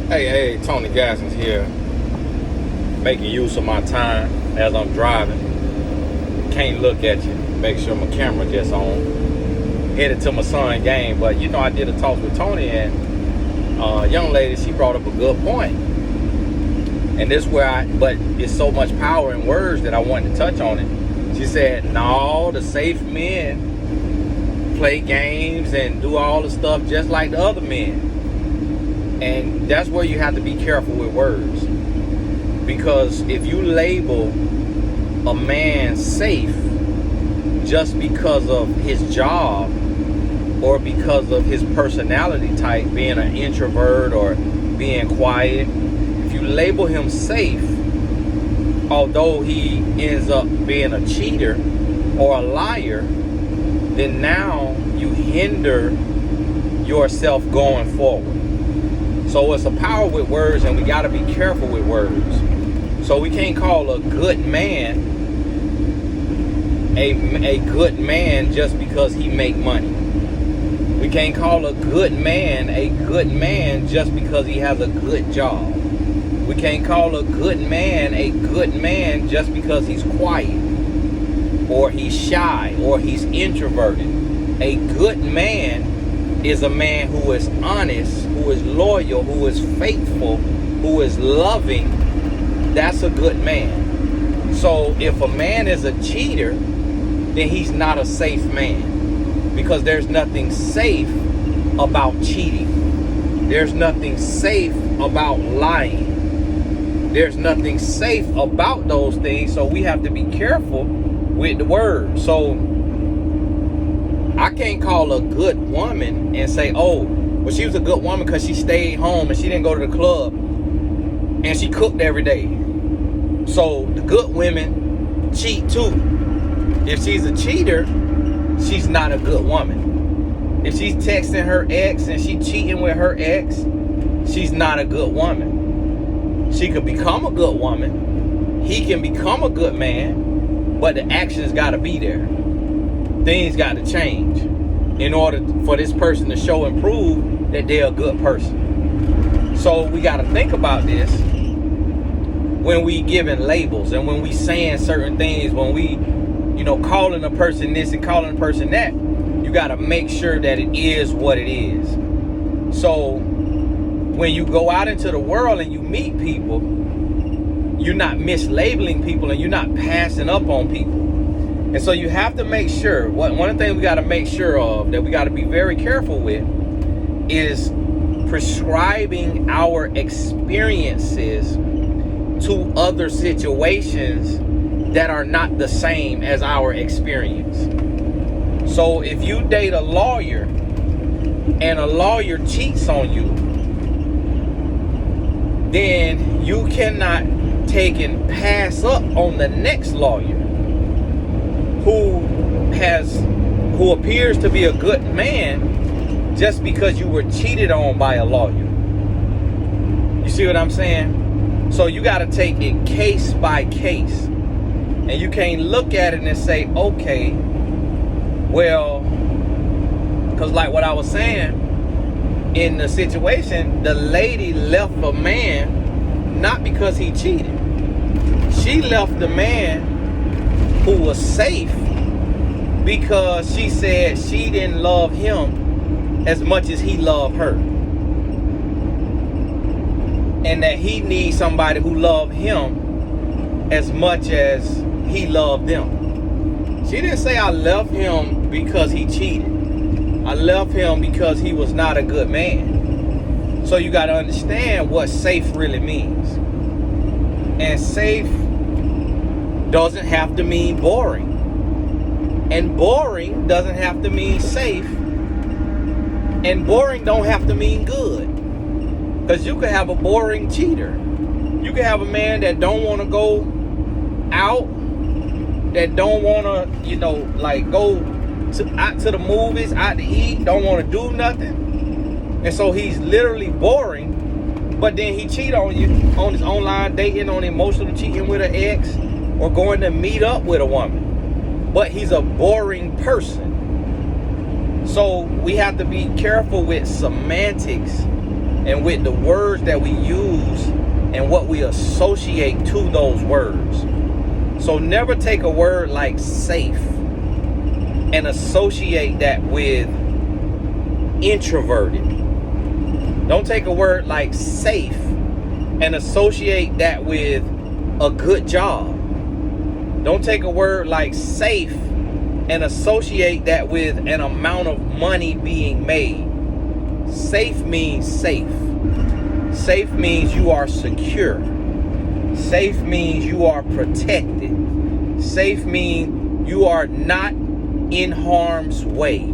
Hey, Tony Gaskins here, making use of my time as I'm driving. Can't look at you, make sure my camera just on. Headed to my son's game, but I did a talk with Tony, and young lady, she brought up a good point. And this where but it's so much power in words that I wanted to touch on it. She said, no, the safe men play games and do all the stuff just like the other men. And that's where you have to be careful with words. Because if you label a man safe just because of his job or because of his personality type, being an introvert or being quiet, if you label him safe, although he ends up being a cheater or a liar, then now you hinder yourself going forward. So it's a power with words, and we got to be careful with words. So we can't call a good man a good man just because he make money. We can't call a good man just because he has a good job. We can't call a good man just because he's quiet or he's shy or he's introverted. A good man is a man who is honest, who is loyal, who is faithful, who is loving. That's a good man. So if a man is a cheater, then he's not a safe man, because there's nothing safe about cheating. There's nothing safe about lying. There's nothing safe about those things. So we have to be careful with the word. So I can't call a good woman and say, oh, well, she was a good woman because she stayed home and she didn't go to the club and she cooked every day. So the good women cheat too. If she's a cheater, she's not a good woman. If she's texting her ex and she's cheating with her ex, she's not a good woman. She could become a good woman. He can become a good man, but the actions got to be there. Things got to change in order for this person to show and prove that they're a good person. So we got to think about this when we giving labels and when we saying certain things, when we, calling a person this and calling a person that. You got to make sure that it is what it is. So when you go out into the world and you meet people, you're not mislabeling people and you're not passing up on people. And so you have to make sure, one of the things we got to make sure of, that we got to be very careful with, is prescribing our experiences to other situations that are not the same as our experience. So if you date a lawyer and a lawyer cheats on you, then you cannot take and pass up on the next lawyer who appears to be a good man just because you were cheated on by a lawyer. You see what I'm saying? So you got to take it case by case. And you can't look at it and say, okay, well, because like what I was saying, in the situation, the lady left a man not because he cheated. She left the man who was safe because she said she didn't love him as much as he loved her, and that he needs somebody who loved him as much as he loved them. She didn't say I left him because he cheated. I left him because he was not a good man. So you got to understand what safe really means. And safe doesn't have to mean boring. And boring doesn't have to mean safe. And boring don't have to mean good. Because you could have a boring cheater. You could have a man that don't want to go out, that don't want to, go out to the movies, out to eat, don't want to do nothing. And so he's literally boring, but then he cheat on you on his online dating, on emotional cheating with an ex, or going to meet up with a woman. But he's a boring person. So we have to be careful with semantics and with the words that we use and what we associate to those words. So never take a word like safe and associate that with introverted. Don't take a word like safe and associate that with a good job. Don't take a word like safe and associate that with an amount of money being made. Safe means safe. Safe means you are secure. Safe means you are protected. Safe means you are not in harm's way.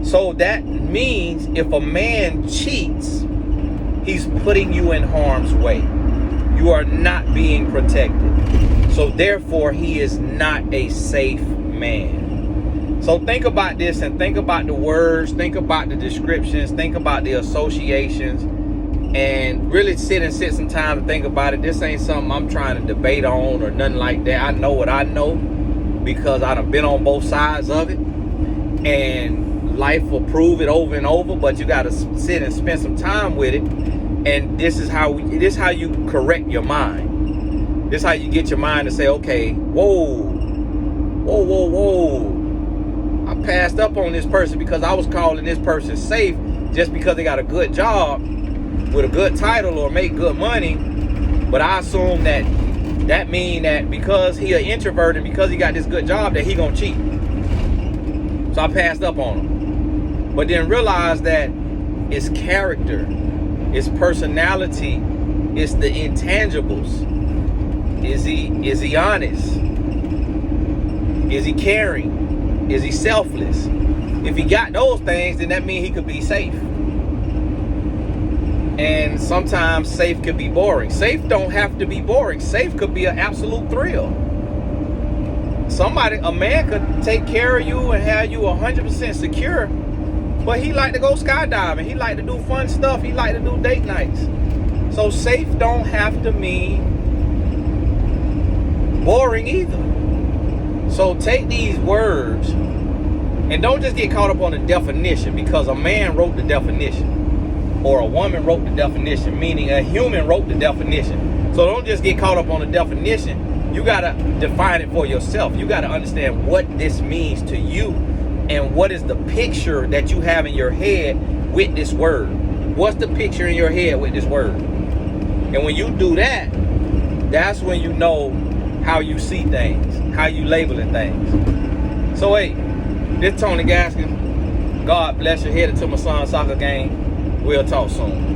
So that means if a man cheats, he's putting you in harm's way. You are not being protected. So therefore, he is not a safe man. So think about this and think about the words, think about the descriptions, think about the associations, and really sit some time to think about it. This ain't something I'm trying to debate on or nothing like that. I know what I know because I've been on both sides of it, and life will prove it over and over. But you got to sit and spend some time with it, and this is how you correct your mind. This is how you get your mind to say, okay, whoa, I passed up on this person because I was calling this person safe just because they got a good job with a good title or make good money. But I assume that mean that because he an introvert and because he got this good job that he gonna cheat. So I passed up on him. But then realized that it's character, it's personality, it's the intangibles. Is he honest? Is he caring? Is he selfless? If he got those things, then that means he could be safe. And sometimes safe could be boring. Safe don't have to be boring. Safe could be an absolute thrill. A man could take care of you and have you 100% secure, but he like to go skydiving. He like to do fun stuff. He like to do date nights. So safe don't have to mean boring either. So take these words and don't just get caught up on the definition because a man wrote the definition or a woman wrote the definition, meaning a human wrote the definition. So don't just get caught up on the definition. You got to define it for yourself. You got to understand what this means to you and what is the picture that you have in your head with this word. What's the picture in your head with this word? And when you do that, that's when you know how you see things, how you labeling things. So hey, this is Tony Gaskin. God bless you. Headed to my son's soccer game. We'll talk soon.